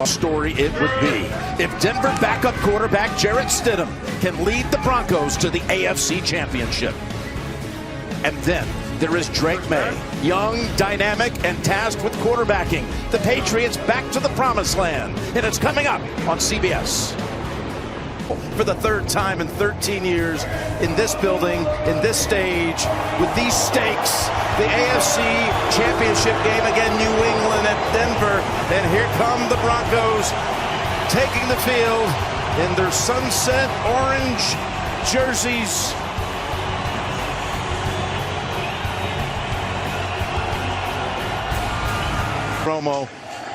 Story it would be if Denver backup quarterback Jarrett Stidham can lead the Broncos to the AFC Championship. And then there is Drake May, young, dynamic, and tasked with quarterbacking the Patriots back to the promised land. And it's coming up on CBS. For the third time in 13 years in this building, in this stage, with these stakes, the AFC Championship game again, New England at Denver. And here come the Broncos taking the field in their sunset orange jerseys. Promo.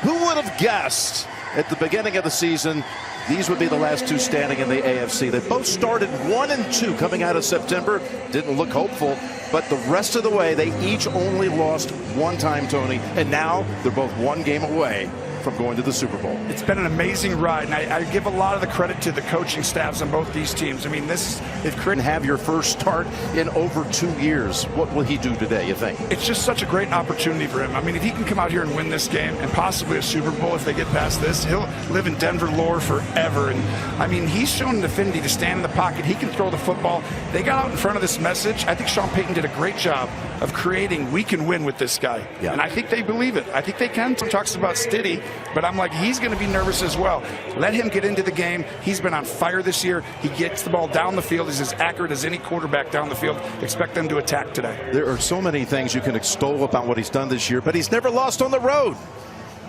Who would have guessed at the beginning of the season these would be the last two standing in the AFC? They both started 1-2 coming out of September. Didn't look hopeful, but the rest of the way, they each only lost one time, Tony, and now they're both one game away from going to the Super Bowl. It's been an amazing ride, and I give a lot of the credit to the coaching staffs on both these teams. I mean, if Critton have your first start in over 2 years, what will he do today, you think? It's just such a great opportunity for him. I mean, if he can come out here and win this game and possibly a Super Bowl if they get past this, he'll live in Denver lore forever. And I mean, he's shown an affinity to stand in the pocket. He can throw the football. They got out in front of this message. I think Sean Payton did a great job of creating, we can win with this guy. Yeah. And I think they believe it. I think they can. He talks about Stiddy, but I'm like, he's going to be nervous as well. Let him get into the game. He's been on fire this year. He gets the ball down the field. He's as accurate as any quarterback down the field. Expect them to attack today. There are so many things you can extol about what he's done this year, but he's never lost on the road.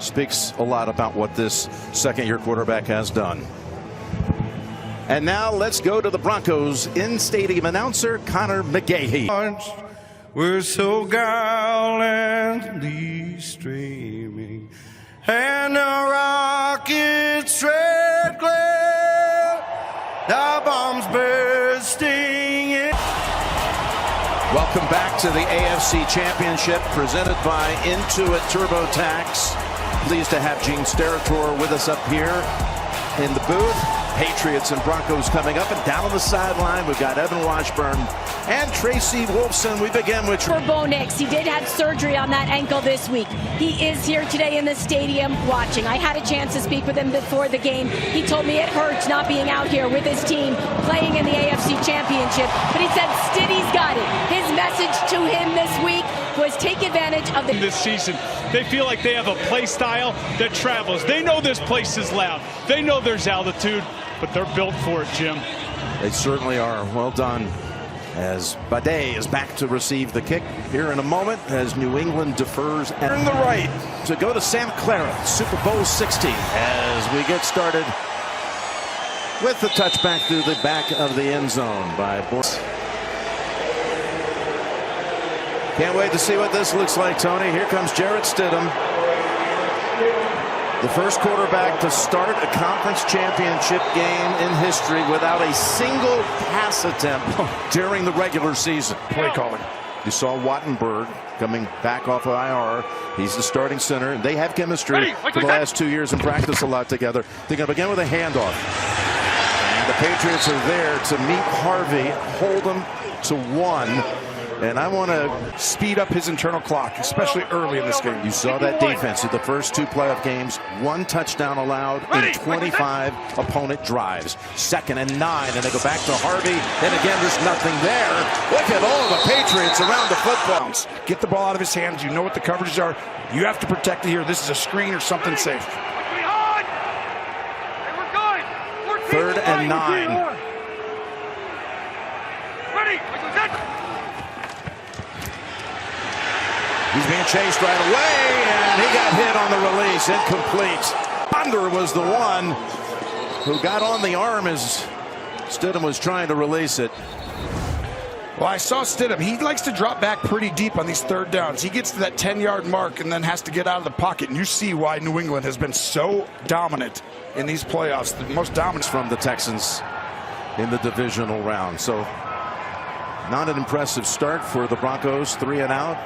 Speaks a lot about what this second-year quarterback has done. And now let's go to the Broncos in-stadium announcer, Connor McGahee. We're so gallantly streaming, and the rockets red glare, the bombs bursting in. Welcome back to the AFC Championship, presented by Intuit TurboTax. Pleased to have Gene Steratore with us up here in the booth. Patriots and Broncos coming up, and down on the sideline we've got Evan Washburn and Tracy Wolfson. We begin with for Bo Nix. He did have surgery on that ankle this week. He is here today in the stadium watching. I had a chance to speak with him before the game. He told me it hurts not being out here with his team playing in the AFC Championship, but he said Stiddy's got it. His message to him this week was take advantage of this season. They feel like they have a play style that travels. They know this place is loud. They know there's altitude, but they're built for it, Jim. They certainly are. Well done. As Bade is back to receive the kick here in a moment as New England defers and turn the right to go to Santa Clara, Super Bowl 60, as we get started with the touchback through the back of the end zone by Boyce. Can't wait to see what this looks like, Tony. Here comes Jarrett Stidham, the first quarterback to start a conference championship game in history without a single pass attempt during the regular season. Play calling. You saw Wattenberg coming back off of IR. He's the starting center, and they have chemistry for the last 2 years and practice a lot together. They're going to begin with a handoff. And the Patriots are there to meet Harvey, hold him to 1. And I want to speed up his internal clock, especially early in this game. You saw that defense in the first 2 playoff games. 1 touchdown allowed in 25 opponent drives. 2nd and 9, and they go back to Harvey. And again, there's nothing there. Look at all of the Patriots around the football. Get the ball out of his hands. You know what the coverages are. You have to protect it here. This is a screen or something safe. 3rd and 9. He's being chased right away, and he got hit on the release. Incomplete. Ponder was the one who got on the arm as Stidham was trying to release it. Well, I saw Stidham. He likes to drop back pretty deep on these 3rd downs. He gets to that 10-yard mark and then has to get out of the pocket. And you see why New England has been so dominant in these playoffs. The most dominant from the Texans in the divisional round. So not an impressive start for the Broncos. 3 and out.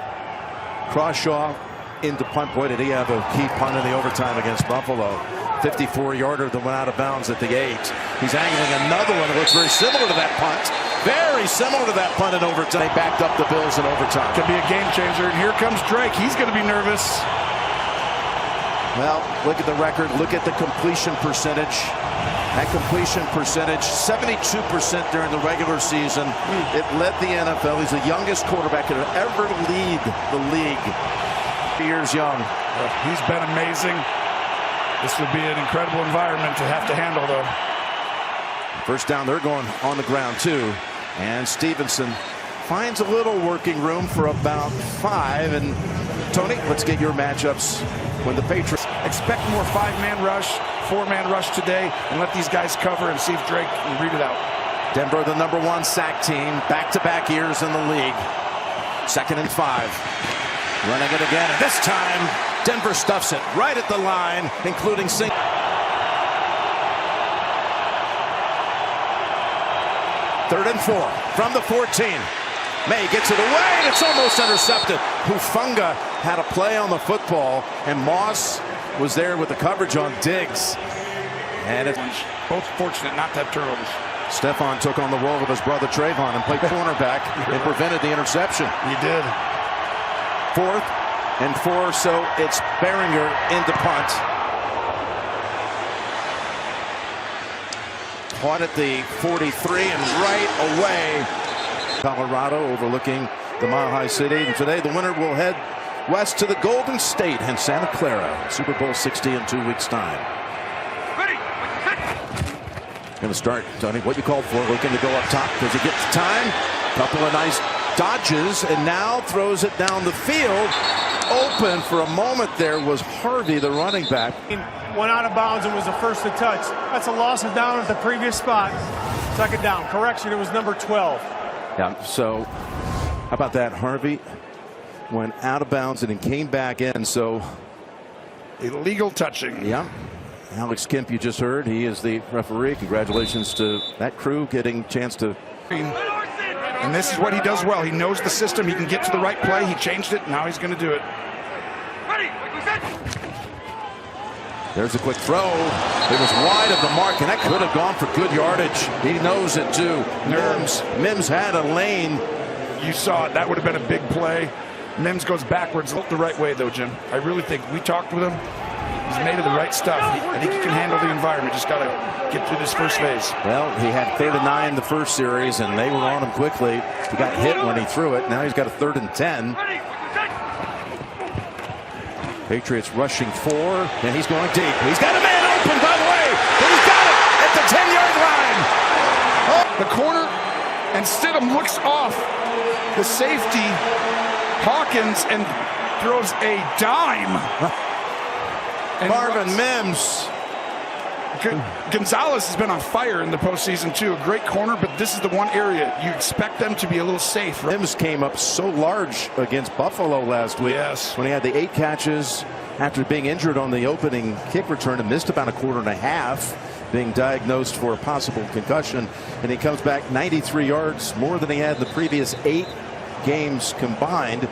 Crawshaw into punt. Boy, did he have a key punt in the overtime against Buffalo. 54-yarder that went out of bounds at the 8. He's angling another one that looks very similar to that punt. Very similar to that punt in overtime. They backed up the Bills in overtime. Could be a game changer. And here comes Drake. He's going to be nervous. Well, look at the record. Look at the completion percentage. That completion percentage, 72% during the regular season. It led the NFL. He's the youngest quarterback to ever lead the league. 3 years young. He's been amazing. This would be an incredible environment to have to handle, though. First down, they're going on the ground, too. And Stevenson finds a little working room for about 5. And Tony, let's get your matchups when the Patriots expect more 5-man rush, 4-man rush today, and let these guys cover and see if Drake can read it out. Denver, the #1 sack team, back-to-back years in the league. 2nd and 5. Running it again, and this time Denver stuffs it right at the line, including Sing. 3rd and 4 from the 14. May gets it away, and it's almost intercepted. Hufanga had a play on the football, and Moss was there with the coverage on Diggs. And it's both fortunate not to have turnovers. Stephon took on the role with his brother Trayvon and played cornerback and prevented the interception. He did. 4th and 4, so it's Behringer into punt. Caught at the 43 and right away. Colorado overlooking the Mile High City. And today the winner will head west to the Golden State and Santa Clara. Super Bowl 60 in 2 weeks' time. Going to start, Tony, what you called for. Looking to go up top. Does he get the time? Couple of nice dodges, and now throws it down the field. Open for a moment there was Harvey, the running back. Went out of bounds and was the first to touch. That's a loss of down at the previous spot. 2nd down. Correction, it was number 12. Yeah, so how about that? Harvey went out of bounds and then came back in. So illegal touching. Yeah. Alex Kemp, you just heard. He is the referee. Congratulations to that crew getting a chance to. And this is what he does well. He knows the system. He can get to the right play. He changed it. Now he's going to do it. There's a quick throw. It was wide of the mark, and that could have gone for good yardage. He knows it, too. Mims had a lane. You saw it. That would have been a big play. Mims goes backwards. Look the right way, though, Jim. I really think we talked with him. He's made of the right stuff. I think he can handle the environment. Just got to get through this first phase. Well, he had 3rd and 9 the first series, and they were on him quickly. He got hit when he threw it. Now he's got a 3rd and 10. Patriots rushing 4, and he's going deep. He's got a man open, by the way. He's got it at the 10-yard line. Oh. The corner, and Stidham looks off the safety, Hawkins, and throws a dime. Marvin Mims. Gonzalez has been on fire in the postseason, too. A great corner, but this is the one area you expect them to be a little safe. Mims came up so large against Buffalo last week. Yes. When he had the 8 catches after being injured on the opening kick return and missed about a quarter and a half, being diagnosed for a possible concussion. And he comes back 93 yards, more than he had in the previous 8 games combined.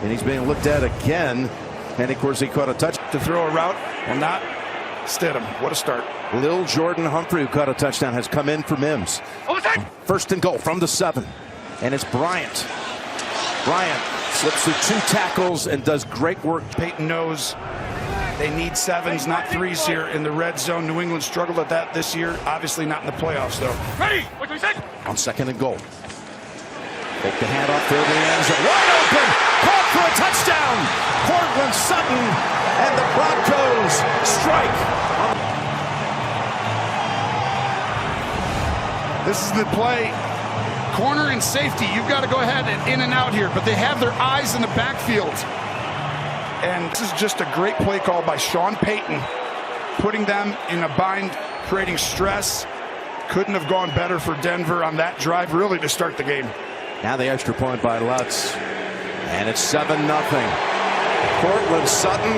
And he's being looked at again. And, of course, he caught a touch. To throw a route, well, not Stidham. What a start. Lil Jordan Humphrey, who caught a touchdown, has come in for Mims. 1st and goal from the 7. And it's Bryant. Bryant slips through 2 tackles and does great work. Peyton knows they need 7s, not 3s here in the red zone. New England struggled at that this year. Obviously not in the playoffs, though. Ready? What do we say? On 2nd and goal. Take the handoff there to the end zone. Wide open! Caught for a touchdown! Cortland Sutton and the Broncos strike. This is the play. Corner and safety. You've got to go ahead and in and out here, but they have their eyes in the backfield. And this is just a great play call by Sean Payton, putting them in a bind, creating stress. Couldn't have gone better for Denver on that drive, really, to start the game. Now the extra point by Lutz. And it's 7-0. Cortland Sutton